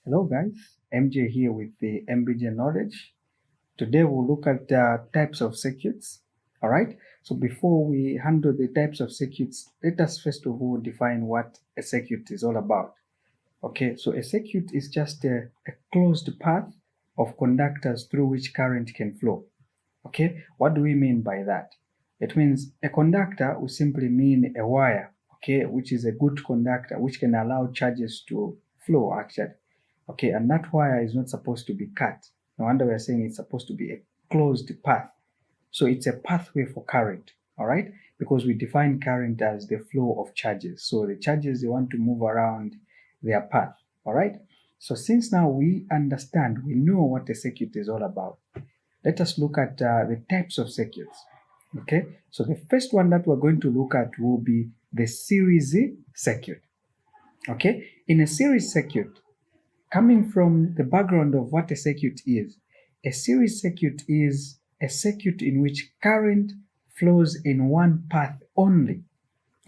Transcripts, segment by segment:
Hello guys, MJ here with the MBJ Knowledge. Today we'll look at types of circuits. Alright, so before we handle the types of circuits, let us first of all define what a circuit is all about. Okay, so a circuit is just a closed path of conductors through which current can flow. Okay, what do we mean by that? It means a conductor will simply mean a wire, okay, which is a good conductor, which can allow charges to flow actually. Okay, and that wire is not supposed to be cut. No wonder we're saying it's supposed to be a closed path. So it's a pathway for current, all right? Because we define current as the flow of charges. So the charges, they want to move around their path, all right? So since now we understand, we know what a circuit is all about, let us look at the types of circuits, okay? So the first one that we're going to look at will be the series circuit, okay? In a series circuit, coming from the background of what a circuit is, a series circuit is a circuit in which current flows in one path only.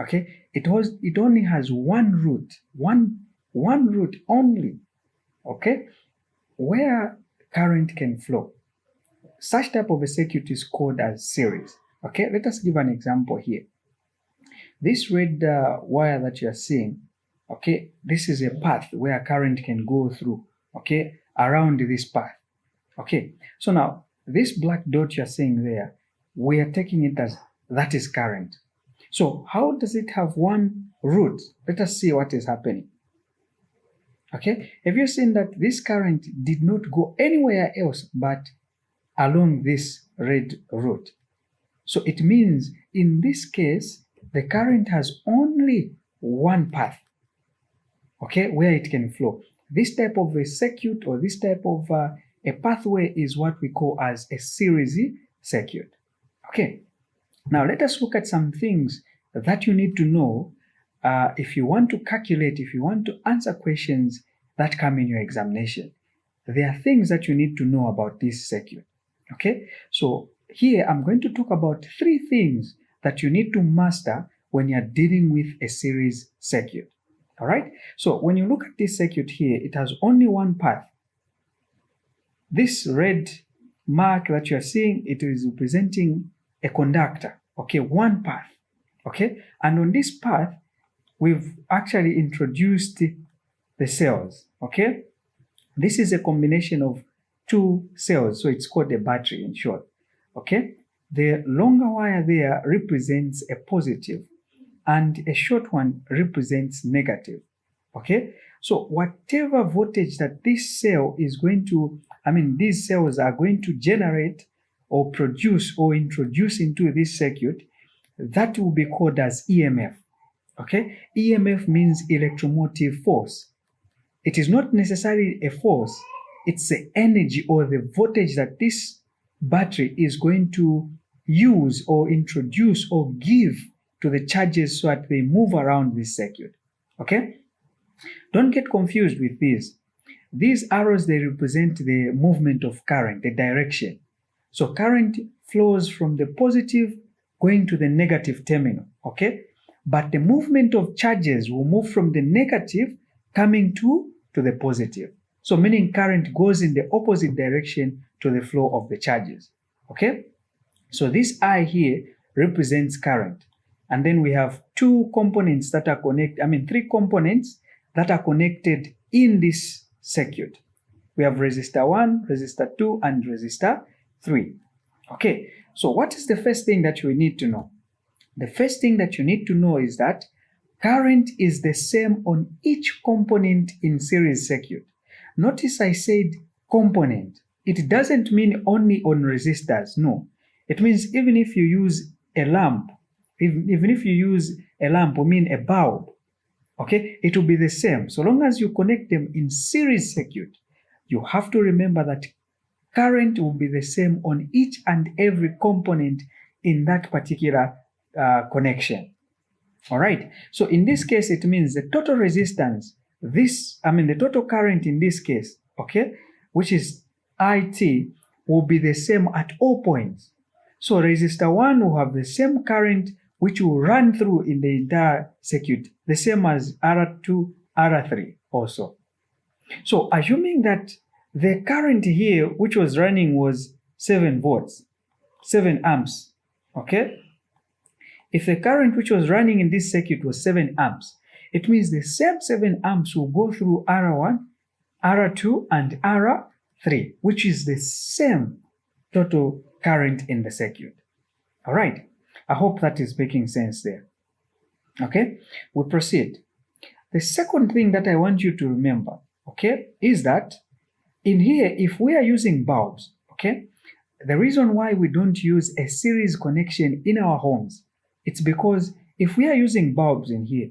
Okay, it only has one route, one route only. Okay, where current can flow. Such type of a circuit is called as series. Okay, let us give an example here. This red wire that you are seeing, okay, this is a path where current can go through, okay, around this path. Okay, so now this black dot you're seeing there, we are taking it as that is current. So how does it have one route? Let us see what is happening. Okay, have you seen that this current did not go anywhere else but along this red route? So it means in this case, the current has only one path, okay, where it can flow. This type of a circuit or this type of a pathway is what we call as a series circuit. Okay, now let us look at some things that you need to know if you want to calculate, if you want to answer questions that come in your examination. There are things that you need to know about this circuit. Okay, so here I'm going to talk about 3 things that you need to master when you're dealing with a series circuit. All right, so when you look at this circuit here, it has only one path. This red mark that you're seeing, it is representing a conductor, okay, one path, okay, and on this path, we've actually introduced the cells, okay. This is a combination of 2 cells, so it's called a battery in short, okay. The longer wire there represents a positive and a short one represents negative, okay. So whatever voltage that this cell is going to, these cells are going to generate or produce or introduce into this circuit, that will be called as EMF, okay. EMF means electromotive force. It is not necessarily a force, it's the energy or the voltage that this battery is going to use or introduce or give to the charges so that they move around this circuit, okay? Don't get confused with this. These arrows, they represent the movement of current, the direction. So current flows from the positive going to the negative terminal, okay? But the movement of charges will move from the negative coming to the positive. So meaning current goes in the opposite direction to the flow of the charges, okay? So this I here represents current. And then we have 2 components that are connected, 3 components that are connected in this circuit. We have resistor 1, resistor 2, and resistor 3. Okay, so what is the first thing that you need to know? The first thing that you need to know is that current is the same on each component in series circuit. Notice I said component. It doesn't mean only on resistors, no. It means even if you use a lamp, even if you use a lamp, I mean a bulb, okay, it will be the same. So long as you connect them in series circuit, you have to remember that current will be the same on each and every component in that particular connection. All right, so in this case, it means the total resistance, the total current in this case, okay, which is IT, will be the same at all points. So resistor 1 will have the same current which will run through in the entire circuit, the same as R2, R3 also. So assuming that the current here which was running was 7 volts, 7 amps, okay? If the current which was running in this circuit was 7 amps, it means the same 7 amps will go through R1, R2, and R3, which is the same total current in the circuit. All right, I hope that is making sense there. Okay, we proceed. The second thing that I want you to remember, okay, is that in here, if we are using bulbs, okay, the reason why we don't use a series connection in our homes, it's because if we are using bulbs in here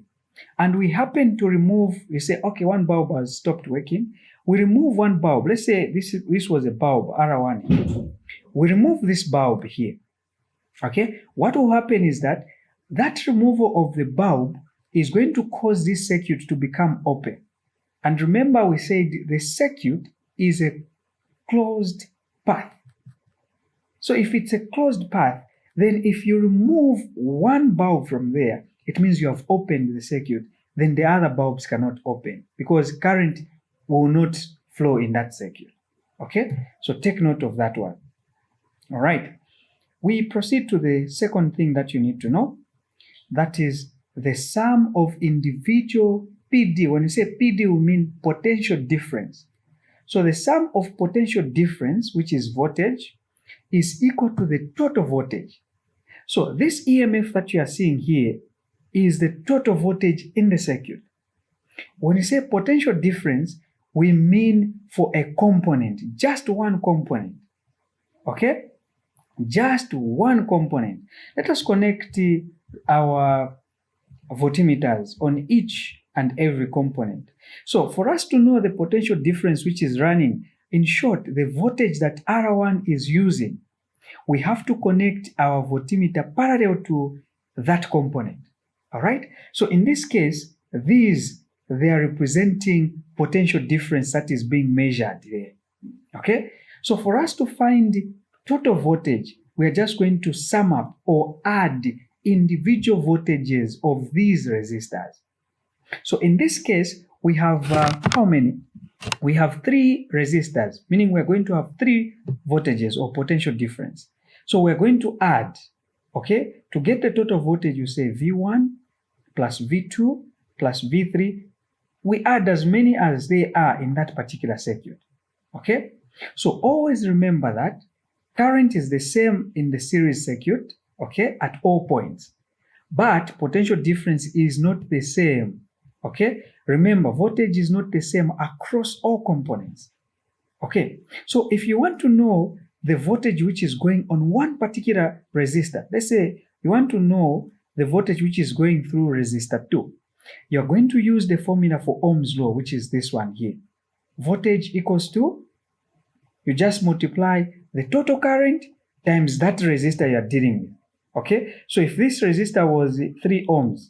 and we happen to remove, we say, okay, one bulb has stopped working, we remove one bulb. Let's say this was a bulb, R1 here. We remove this bulb here, okay? What will happen is that removal of the bulb is going to cause this circuit to become open. And remember, we said the circuit is a closed path. So if it's a closed path, then if you remove one bulb from there, it means you have opened the circuit, then the other bulbs cannot open because current will not flow in that circuit. Okay, so take note of that one. All right, we proceed to the second thing that you need to know. That is the sum of individual PD. When you say PD, we mean potential difference. So the sum of potential difference, which is voltage, is equal to the total voltage. So this EMF that you are seeing here is the total voltage in the circuit. When you say potential difference, we mean for a component, just one component. Okay? Just one component. Let us connect our voltmeters on each and every component. So for us to know the potential difference which is running, in short, the voltage that R1 is using, we have to connect our voltmeter parallel to that component. All right? So in this case, they are representing potential difference that is being measured there. Okay? So for us to find total voltage, we are just going to sum up or add individual voltages of these resistors. So in this case, we have how many? We have 3 resistors, meaning we're going to have 3 voltages or potential difference. So we're going to add, okay? To get the total voltage, you say V1 plus V2 plus V3. We add as many as they are in that particular circuit, okay? So always remember that current is the same in the series circuit, okay, at all points. But potential difference is not the same, okay? Remember, voltage is not the same across all components, okay? So if you want to know the voltage which is going on one particular resistor, let's say you want to know the voltage which is going through resistor 2, you're going to use the formula for Ohm's law, which is this one here. Voltage equals to, you just multiply the total current times that resistor you're dealing with. Okay, so if this resistor was 3 ohms,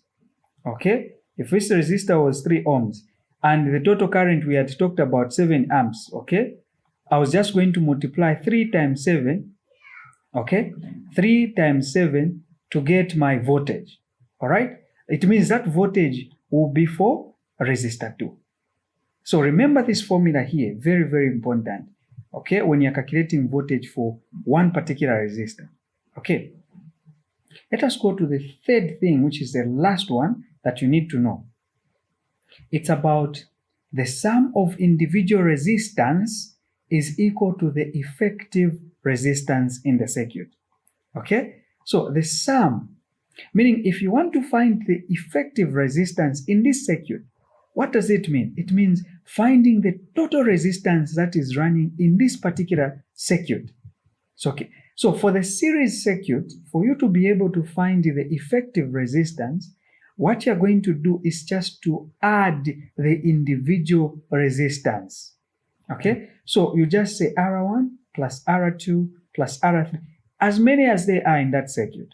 okay, if this resistor was 3 ohms and the total current we had talked about 7 amps, okay, I was just going to multiply 3 times 7, okay, 3 times 7 to get my voltage. All right, it means that voltage will be for resistor 2. So remember this formula here, very, very important, okay, when you're calculating voltage for one particular resistor. Okay. Let us go to the third thing, which is the last one that you need to know. It's about the sum of individual resistance is equal to the effective resistance in the circuit. Okay? So the sum, meaning if you want to find the effective resistance in this circuit, what does it mean? It means finding the total resistance that is running in this particular circuit. So, okay. So for the series circuit, for you to be able to find the effective resistance, what you're going to do is just to add the individual resistance. Okay? So you just say R1 plus R2 plus R3, as many as they are in that circuit.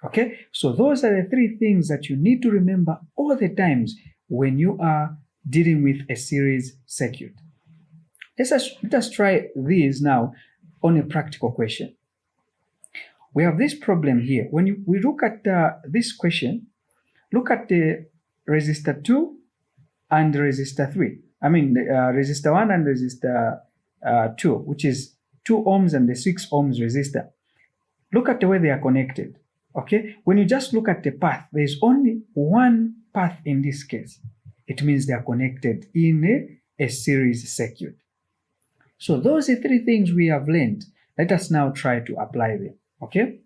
Okay? So those are the 3 things that you need to remember all the times when you are dealing with a series circuit. Let us try these now on a practical question. We have this problem here. When we look at this question, look at the resistor 2 and resistor 3. resistor 1 and resistor 2, which is 2 ohms and the 6 ohms resistor. Look at the way they are connected. Okay, when you just look at the path, there is only one path in this case. It means they are connected in a series circuit. So those are 3 things we have learned. Let us now try to apply them. Okay,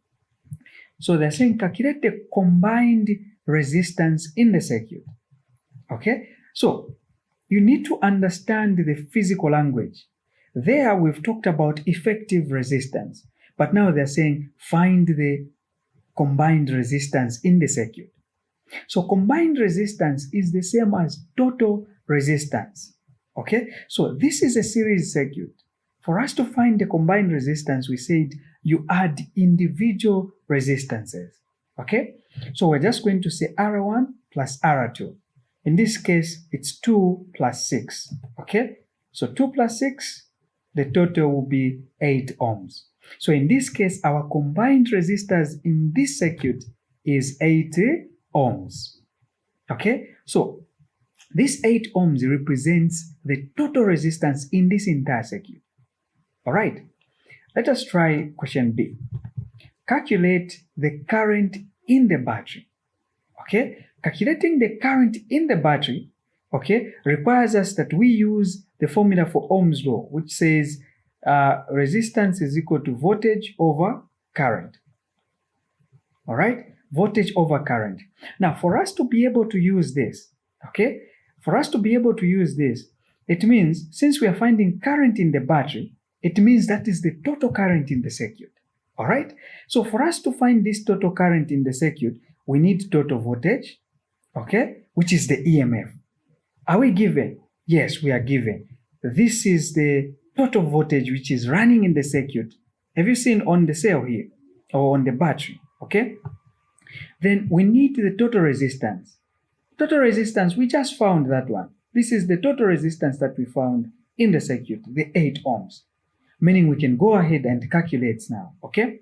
so they're saying calculate the combined resistance in the circuit. Okay, so you need to understand the physical language. There we've talked about effective resistance, but now they're saying find the combined resistance in the circuit. So combined resistance is the same as total resistance. Okay, so this is a series circuit. For us to find the combined resistance, we said you add individual resistances. Okay, so we're just going to say R1 plus R2. In this case, it's 2 plus 6. Okay, so 2 plus 6, the total will be 8 ohms. So in this case, our combined resistors in this circuit is 8 ohms. Okay, so this 8 ohms represents the total resistance in this entire circuit. All right, let us try question B. Calculate the current in the battery. Okay, calculating the current in the battery, okay, requires us that we use the formula for Ohm's law, which says resistance is equal to voltage over current. All right, voltage over current. Now, for us to be able to use this, okay, it means since we are finding current in the battery, it means that is the total current in the circuit. All right, so for us to find this total current in the circuit, we need total voltage, okay, which is the EMF. Are we given? Yes, we are given. This is the total voltage which is running in the circuit. Have you seen on the cell here or on the battery? Okay, then we need the total resistance. Total resistance, we just found that one. This is the total resistance that we found in the circuit, the 8 ohms, meaning we can go ahead and calculate now. Okay,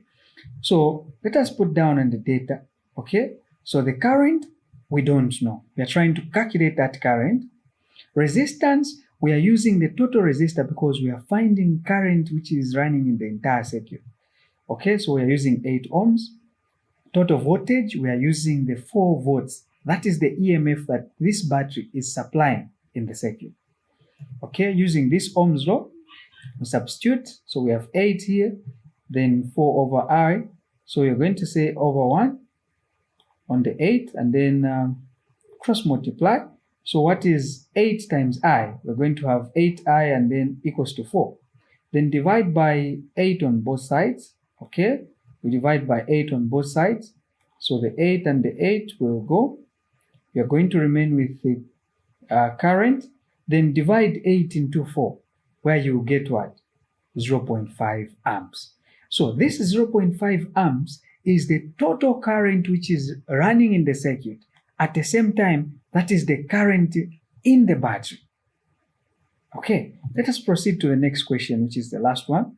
so let us put down on the data. Okay, so the current we don't know, we are trying to calculate that current. Resistance, we are using the total resistor because we are finding current which is running in the entire circuit. Okay, so we are using 8 ohms. Total voltage, we are using the 4 volts. That is the EMF that this battery is supplying in the circuit. Okay, using this Ohm's law, we substitute. So we have 8 here, then 4 over I. So you're going to say over 1 on the 8 and then cross multiply. So what is 8 times I? We're going to have 8I and then equals to 4. Then divide by 8 on both sides. Okay, we divide by 8 on both sides. So the 8 and the 8 will go. We are going to remain with the current. Then divide 8 into 4, where you get what? 0.5 amps. So this 0.5 amps is the total current which is running in the circuit. At the same time, that is the current in the battery. Okay, let us proceed to the next question, which is the last one.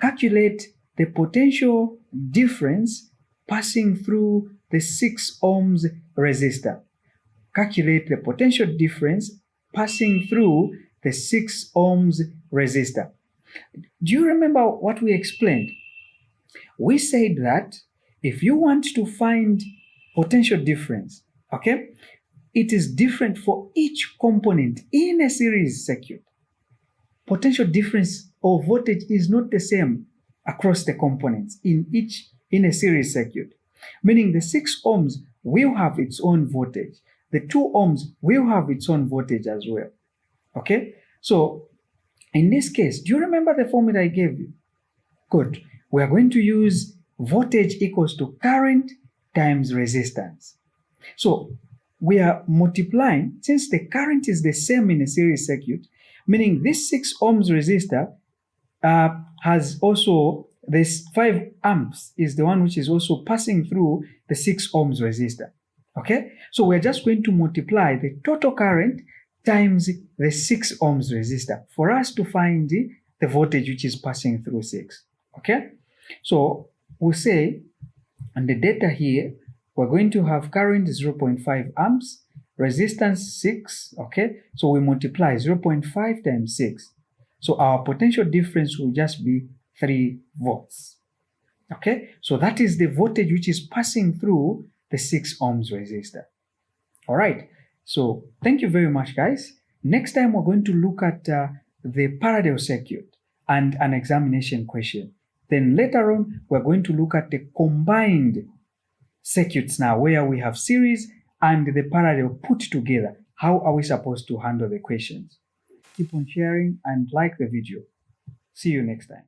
Calculate the potential difference passing through the 6 ohms resistor. Calculate the potential difference passing through the 6 ohms resistor. Do you remember what we explained? We said that if you want to find potential difference, okay, it is different for each component in a series circuit. Potential difference or voltage is not the same across the components in a series circuit. Meaning the 6 ohms will have its own voltage. The 2 ohms will have its own voltage as well. Okay, so in this case, do you remember the formula I gave you? Good. We are going to use voltage equals to current times resistance. So we are multiplying, since the current is the same in a series circuit, meaning this 6 ohms resistor has also this 5 amps is the one which is also passing through the 6 ohms resistor. Okay, so we're just going to multiply the total current times the 6 ohms resistor for us to find the voltage which is passing through 6. Okay, so we'll say on the data here, we're going to have current 0.5 amps resistance 6, okay? So we multiply 0.5 times 6. So our potential difference will just be 3 volts, okay? So that is the voltage which is passing through the 6 ohms resistor. All right, so thank you very much, guys. Next time we're going to look at the parallel circuit and an examination question. Then later on, we're going to look at the combined circuits now, where we have series and the parallel put together. How are we supposed to handle the questions? Keep on sharing and like the video. See you next time.